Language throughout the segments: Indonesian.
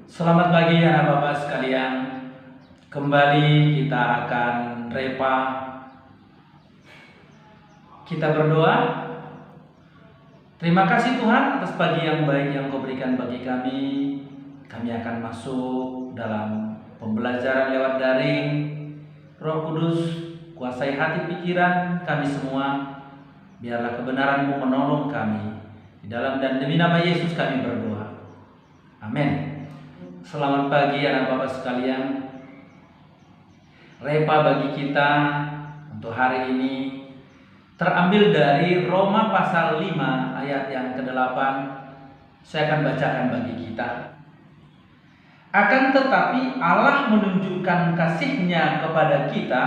Selamat pagi anak bapak sekalian. Kembali kita akan repa. Kita berdoa. Terima kasih Tuhan atas pagi yang baik yang Kau berikan bagi kami. Kami akan masuk dalam pembelajaran lewat daring. Roh Kudus, kuasai hati pikiran kami semua. Biarlah kebenaran-Mu menolong kami. Di dalam dan demi nama Yesus kami berdoa. Amin. Selamat pagi anak bapak sekalian. Repa bagi kita untuk hari ini terambil dari Roma pasal 5 ayat yang ke-8. Saya akan bacakan bagi kita. Akan tetapi Allah menunjukkan kasih-Nya kepada kita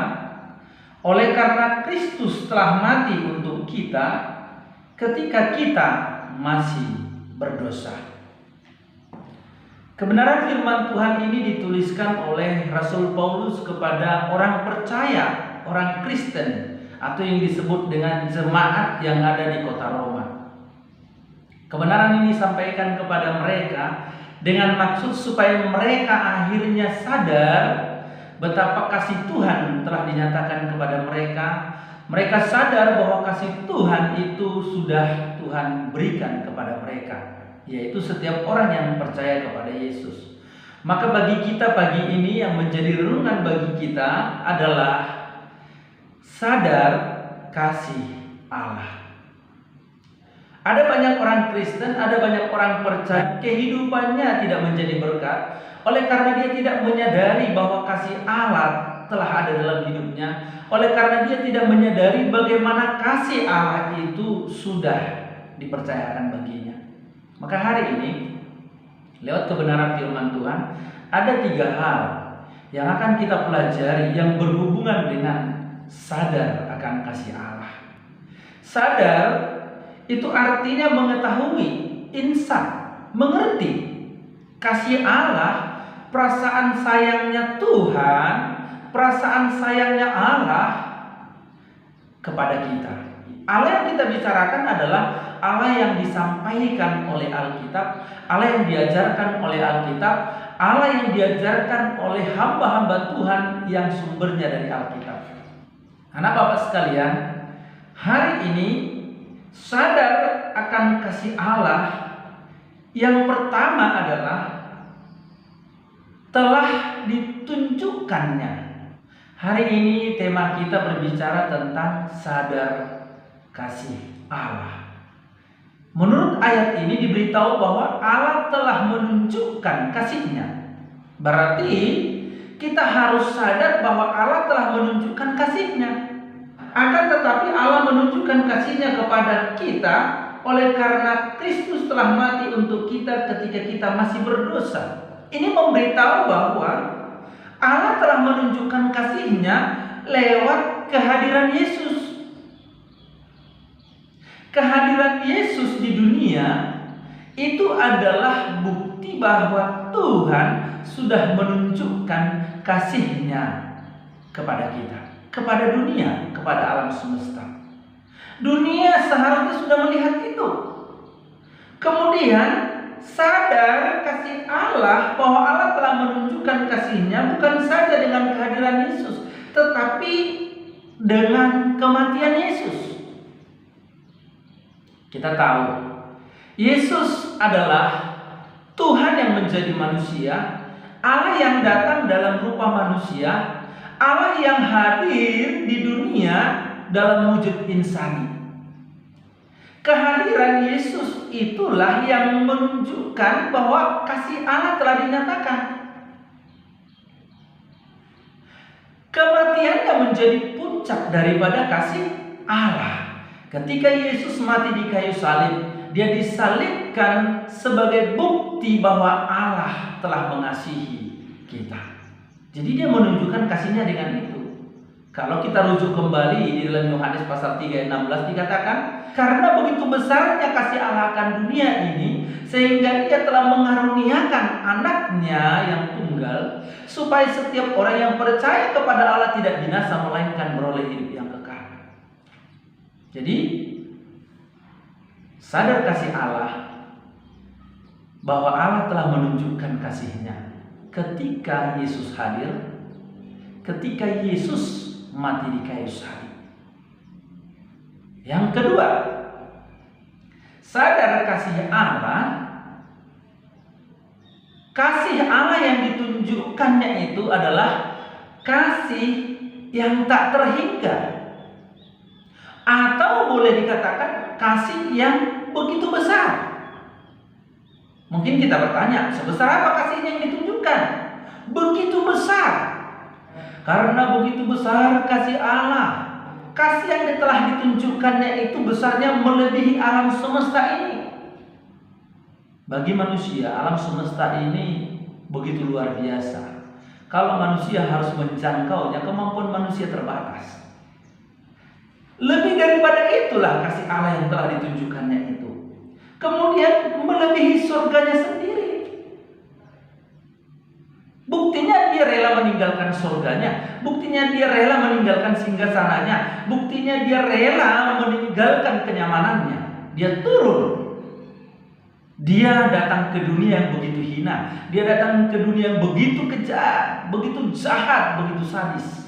oleh karena Kristus telah mati untuk kita ketika kita masih berdosa. Kebenaran firman Tuhan ini dituliskan oleh Rasul Paulus kepada orang percaya, orang Kristen, atau yang disebut dengan jemaat yang ada di kota Roma. Kebenaran ini disampaikan kepada mereka dengan maksud supaya mereka akhirnya sadar betapa kasih Tuhan telah dinyatakan kepada mereka. Mereka sadar bahwa kasih Tuhan itu sudah Tuhan berikan kepada mereka, yaitu setiap orang yang percaya kepada Yesus. Maka bagi kita pagi ini yang menjadi renungan bagi kita adalah sadar kasih Allah. Ada banyak orang Kristen, ada banyak orang percaya, kehidupannya tidak menjadi berkat oleh karena dia tidak menyadari bahwa kasih Allah telah ada dalam hidupnya, oleh karena dia tidak menyadari bagaimana kasih Allah itu sudah dipercayakan baginya. Maka hari ini lewat kebenaran firman Tuhan ada 3 hal yang akan kita pelajari yang berhubungan dengan sadar akan kasih Allah. Sadar itu artinya mengetahui, insan, mengerti kasih Allah, perasaan sayangnya Tuhan, perasaan sayangnya Allah kepada kita. Allah yang kita bicarakan adalah Allah yang disampaikan oleh Alkitab, Allah yang diajarkan oleh Alkitab, Allah yang diajarkan oleh hamba-hamba Tuhan yang sumbernya dari Alkitab. Anak bapak sekalian, hari ini sadar akan kasih Allah yang pertama adalah telah ditunjukkannya. Hari ini tema kita berbicara tentang sadar kasih Allah. Menurut ayat ini diberitahu bahwa Allah telah menunjukkan kasih-Nya. Berarti kita harus sadar bahwa Allah telah menunjukkan kasih-Nya. Akan tetapi Allah menunjukkan kasih-Nya kepada kita oleh karena Kristus telah mati untuk kita ketika kita masih berdosa. Ini memberitahu bahwa Allah telah menunjukkan kasih-Nya lewat kehadiran Yesus. Kehadiran Yesus di dunia itu adalah bukti bahwa Tuhan sudah menunjukkan kasih-Nya kepada kita, kepada dunia, kepada alam semesta. Dunia seharusnya sudah melihat itu. Kemudian sadar kasih Allah, bahwa Allah telah menunjukkan kasih-Nya bukan saja dengan kehadiran Yesus, tetapi dengan kematian Yesus. Kita tahu Yesus adalah Tuhan yang menjadi manusia, Allah yang datang dalam rupa manusia, Allah yang hadir di dunia dalam wujud insani. Kehadiran Yesus itulah yang menunjukkan bahwa kasih Allah telah dinyatakan. Kematiannya menjadi puncak daripada kasih Allah. Ketika Yesus mati di kayu salib, Dia disalibkan sebagai bukti bahwa Allah telah mengasihi kita. Jadi Dia menunjukkan kasih-Nya dengan itu. Kalau kita rujuk kembali di dalam Yohanes pasal 3 ayat 16 dikatakan, karena begitu besarnya kasih Allah akan dunia ini, sehingga Ia telah mengaruniakan anaknya yang tunggal, supaya setiap orang yang percaya kepada Allah tidak binasa, melainkan beroleh hidup yang kekal. Jadi sadar kasih Allah bahwa Allah telah menunjukkan kasih-Nya ketika Yesus hadir, ketika Yesus mati di kayu salib. Yang kedua, sadar kasih Allah yang ditunjukkannya itu adalah kasih yang tak terhingga, atau boleh dikatakan kasih yang begitu besar. Mungkin kita bertanya, sebesar apa kasih yang ditunjukkan? Begitu besar. Karena begitu besar kasih Allah, kasih yang telah ditunjukkannya itu besarnya melebihi alam semesta ini. Bagi manusia, alam semesta ini begitu luar biasa. Kalau manusia harus menjangkaunya, kemampuan manusia terbatas. Lebih daripada itulah kasih Allah yang telah ditunjukkannya itu. Kemudian melebihi surganya sendiri. Buktinya dia rela meninggalkan surganya, buktinya dia rela meninggalkan singgasananya, buktinya dia rela meninggalkan kenyamanannya. Dia turun. Dia datang ke dunia yang begitu hina, dia datang ke dunia yang begitu kejam, begitu jahat, begitu sadis.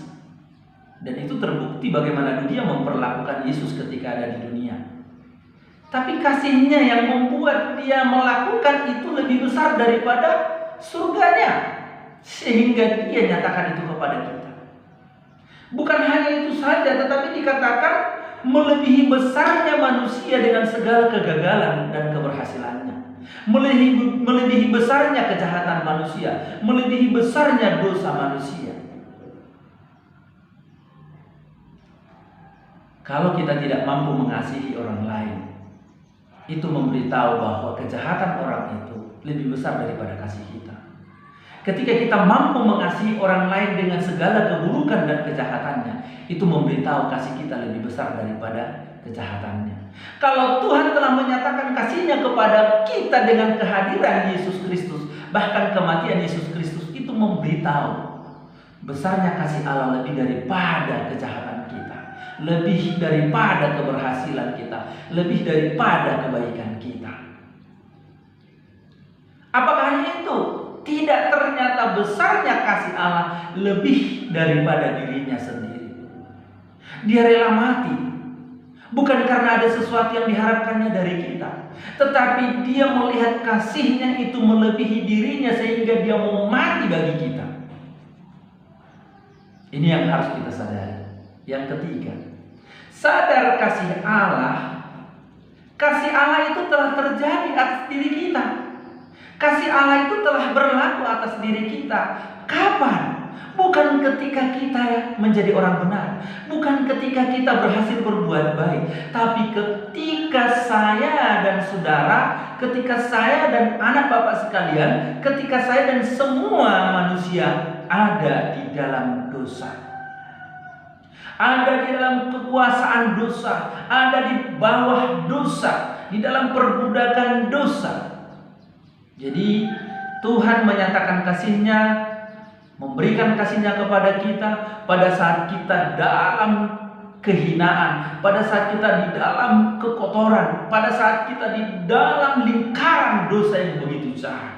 Dan itu terbukti bagaimana dia memperlakukan Yesus ketika ada di dunia. Tapi kasihnya yang membuat dia melakukan itu lebih besar daripada surganya, sehingga dia nyatakan itu kepada kita. Bukan hanya itu saja, tetapi dikatakan melebihi besarnya manusia dengan segala kegagalan dan keberhasilannya, melebihi besarnya kejahatan manusia, melebihi besarnya dosa manusia. Kalau kita tidak mampu mengasihi orang lain, itu memberitahu bahwa kejahatan orang itu lebih besar daripada kasih kita. Ketika kita mampu mengasihi orang lain dengan segala keburukan dan kejahatannya, itu memberitahu kasih kita lebih besar daripada kejahatannya. Kalau Tuhan telah menyatakan kasih-Nya kepada kita dengan kehadiran Yesus Kristus, bahkan kematian Yesus Kristus, itu memberitahu besarnya kasih Allah lebih daripada kejahatan kita, lebih daripada keberhasilan kita, lebih daripada kebaikan kita. Apakah hanya itu? Tidak, ternyata besarnya kasih Allah lebih daripada dirinya sendiri. Dia rela mati, bukan karena ada sesuatu yang diharapkannya dari kita, tetapi dia melihat kasih-Nya itu melebihi dirinya sehingga dia mau mati bagi kita. Ini yang harus kita sadari. Yang ketiga, sadar kasih Allah. Kasih Allah itu telah terjadi atas diri kita. Kasih Allah itu telah berlaku atas diri kita. Kapan? Bukan ketika kita menjadi orang benar, bukan ketika kita berhasil berbuat baik, tapi ketika saya dan saudara, ketika saya dan anak Bapak sekalian, ketika saya dan semua manusia ada di dalam dosa, ada di dalam kekuasaan dosa, ada di bawah dosa, di dalam perbudakan dosa. Jadi Tuhan menyatakan kasih-Nya, memberikan kasih-Nya kepada kita pada saat kita dalam kehinaan, pada saat kita di dalam kekotoran, pada saat kita di dalam lingkaran dosa yang begitu jahat.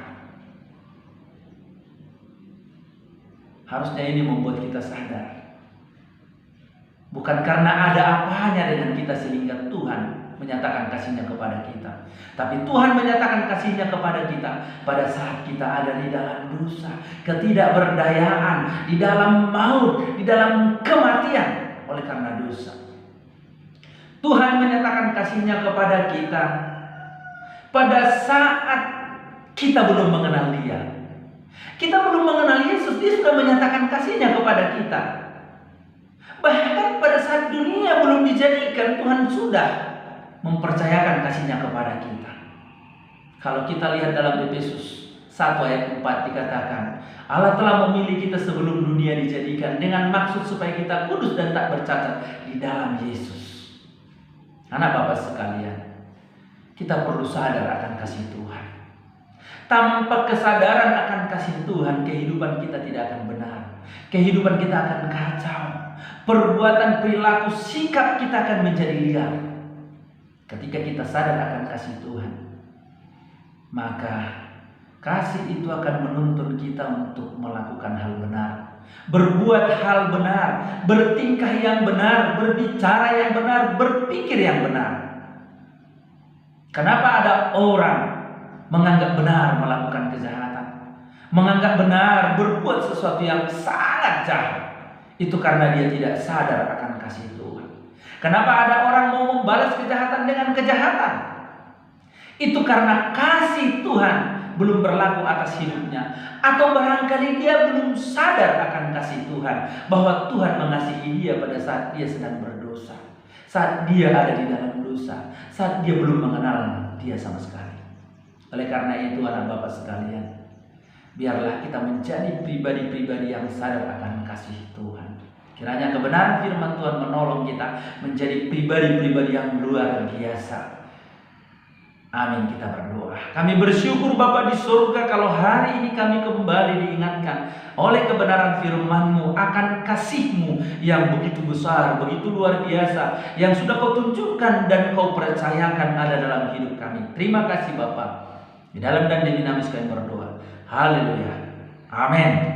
Harusnya ini membuat kita sadar. Bukan karena ada apanya dengan kita sehingga Tuhan menyatakan kasih-Nya kepada kita, tapi Tuhan menyatakan kasih-Nya kepada kita pada saat kita ada di dalam dosa, ketidakberdayaan, di dalam maut, di dalam kematian oleh karena dosa. Tuhan menyatakan kasih-Nya kepada kita pada saat kita belum mengenal Dia. Kita belum mengenal Yesus, Dia sudah menyatakan kasih-Nya kepada kita. Bahkan pada saat dunia belum dijadikan, Tuhan sudah mempercayakan kasih-Nya kepada kita. Kalau kita lihat dalam Efesus 1 ayat 4 dikatakan, Allah telah memilih kita sebelum dunia dijadikan dengan maksud supaya kita kudus dan tak bercacat di dalam Yesus. Anak Bapak sekalian, kita perlu sadar akan kasih Tuhan. Tanpa kesadaran akan kasih Tuhan, kehidupan kita tidak akan benar. Kehidupan kita akan kacau. Perbuatan, perilaku, sikap kita akan menjadi liar. Ketika kita sadar akan kasih Tuhan, maka Kasih itu akan menuntun kita untuk melakukan hal benar, berbuat hal benar, bertingkah yang benar, berbicara yang benar, berpikir yang benar. Kenapa ada orang menganggap benar melakukan kejahatan, menganggap benar berbuat sesuatu yang sangat jahat? Itu karena dia tidak sadar akan kasih Tuhan. Kenapa ada orang mau membalas kejahatan dengan kejahatan? Itu karena kasih Tuhan belum berlaku atas hidupnya, atau barangkali dia belum sadar akan kasih Tuhan, bahwa Tuhan mengasihi dia pada saat dia sedang berdosa, saat dia ada di dalam dosa, saat dia belum mengenal dia sama sekali. Oleh karena itu anak Bapak sekalian, biarlah kita menjadi pribadi-pribadi yang sadar akan kasih Tuhan. Kiranya kebenaran firman Tuhan menolong kita menjadi pribadi-pribadi yang luar biasa. Amin, kita berdoa. Kami bersyukur Bapa di surga kalau hari ini kami kembali diingatkan oleh kebenaran firman-Mu akan kasih-Mu yang begitu besar, begitu luar biasa, yang sudah Kau tunjukkan dan Kau percayakan ada dalam hidup kami. Terima kasih Bapa. Di dalam dan demi nama Yesus kami berdoa. Haleluya. Amin.